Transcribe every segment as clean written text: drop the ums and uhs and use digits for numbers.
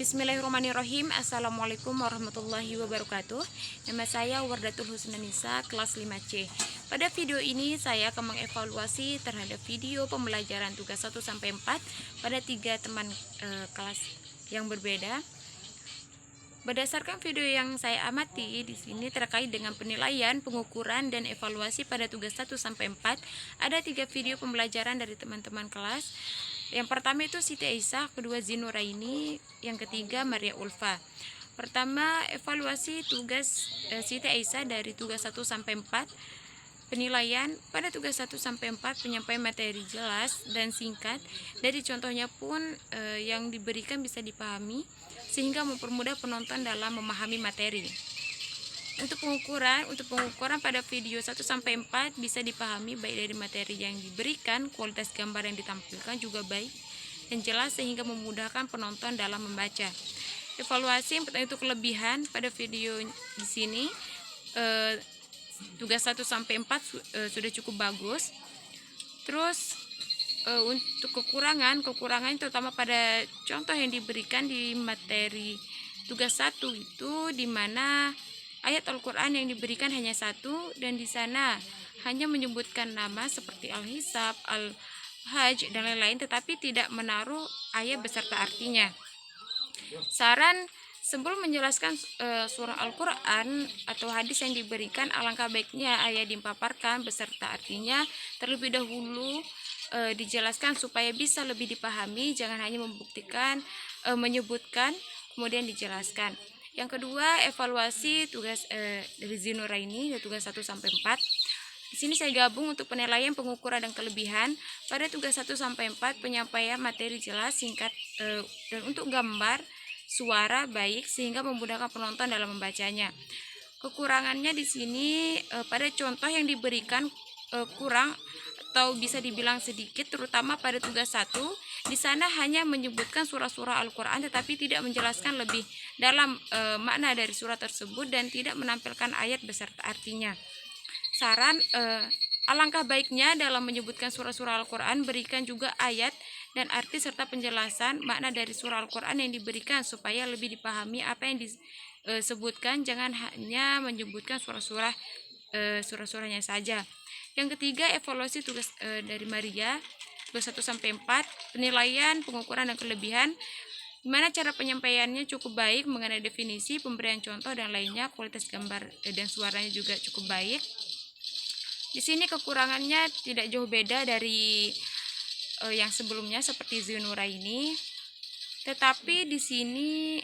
Bismillahirrahmanirrahim. Assalamualaikum warahmatullahi wabarakatuh. Nama saya Wardatul Husnanisa, kelas 5C. Pada video ini saya akan mengevaluasi terhadap video pembelajaran tugas 1-4 pada 3 teman kelas yang berbeda. Berdasarkan video yang saya amati di sini terkait dengan penilaian, pengukuran, dan evaluasi pada tugas 1-4, ada 3 video pembelajaran dari teman-teman kelas. Yang pertama itu Siti Aisyah, kedua Zinuraini, yang ketiga Maria Ulfa. Pertama, evaluasi tugas Siti Aisyah dari tugas 1-4. Penilaian pada tugas 1-4 penyampaian materi jelas dan singkat. Dari contohnya pun yang diberikan bisa dipahami sehingga mempermudah penonton dalam memahami materi. Untuk pengukuran pada video 1-4 bisa dipahami baik dari materi yang diberikan, kualitas gambar yang ditampilkan juga baik dan jelas sehingga memudahkan penonton dalam membaca. Evaluasi yang pertama itu kelebihan pada video di sini tugas 1-4 sudah cukup bagus. Terus untuk kekurangan terutama pada contoh yang diberikan di materi tugas 1 itu di mana ayat Al-Quran yang diberikan hanya 1 dan di sana hanya menyebutkan nama seperti Al-Hisab, Al-Hajj dan lain-lain, tetapi tidak menaruh ayat beserta artinya. Saran, sebelum menjelaskan surah Al-Quran atau hadis yang diberikan, alangkah baiknya ayat dipaparkan beserta artinya terlebih dahulu dijelaskan supaya bisa lebih dipahami, jangan hanya menyebutkan kemudian dijelaskan. Yang kedua, evaluasi tugas dari Zinuraini dari tugas 1-4. Di sini saya gabung untuk penilaian, pengukuran, dan kelebihan. Pada tugas 1-4 penyampaian materi jelas, singkat, dan untuk gambar, suara baik sehingga memudahkan penonton dalam membacanya. Kekurangannya di sini pada contoh yang diberikan kurang atau bisa dibilang sedikit, terutama pada tugas 1. Di sana hanya menyebutkan surah-surah Al-Quran tetapi tidak menjelaskan lebih dalam makna dari surah tersebut dan tidak menampilkan ayat beserta artinya. Saran, alangkah baiknya dalam menyebutkan surah-surah Al-Quran berikan juga ayat dan arti serta penjelasan makna dari surah Al-Quran yang diberikan supaya lebih dipahami apa yang disebutkan, jangan hanya menyebutkan surah-surahnya saja. Yang ketiga, evaluasi tugas dari Maria tugas 1-4, penilaian, pengukuran, dan kelebihan. Gimana cara penyampaiannya cukup baik mengenai definisi, pemberian contoh, dan lainnya. Kualitas gambar dan suaranya juga cukup baik. Di sini kekurangannya tidak jauh beda dari yang sebelumnya seperti Zinuraini. Tetapi di sini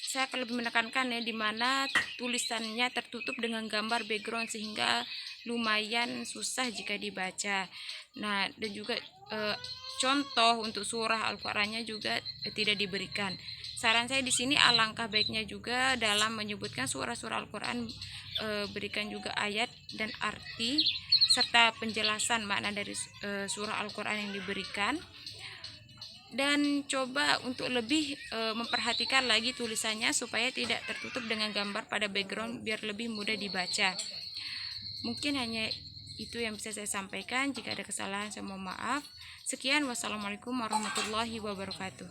saya akan lebih menekankan ya, di mana tulisannya tertutup dengan gambar background sehingga lumayan susah jika dibaca. Nah, dan juga contoh untuk surah Al-Qur'annya juga tidak diberikan. Saran saya di sini alangkah baiknya juga dalam menyebutkan surah-surah Al-Qur'an berikan juga ayat dan arti serta penjelasan makna dari surah Al-Qur'an yang diberikan. Dan coba untuk lebih memperhatikan lagi tulisannya supaya tidak tertutup dengan gambar pada background biar lebih mudah dibaca. Mungkin hanya itu yang bisa saya sampaikan. Jika ada kesalahan saya mohon maaf. Sekian, wassalamualaikum warahmatullahi wabarakatuh.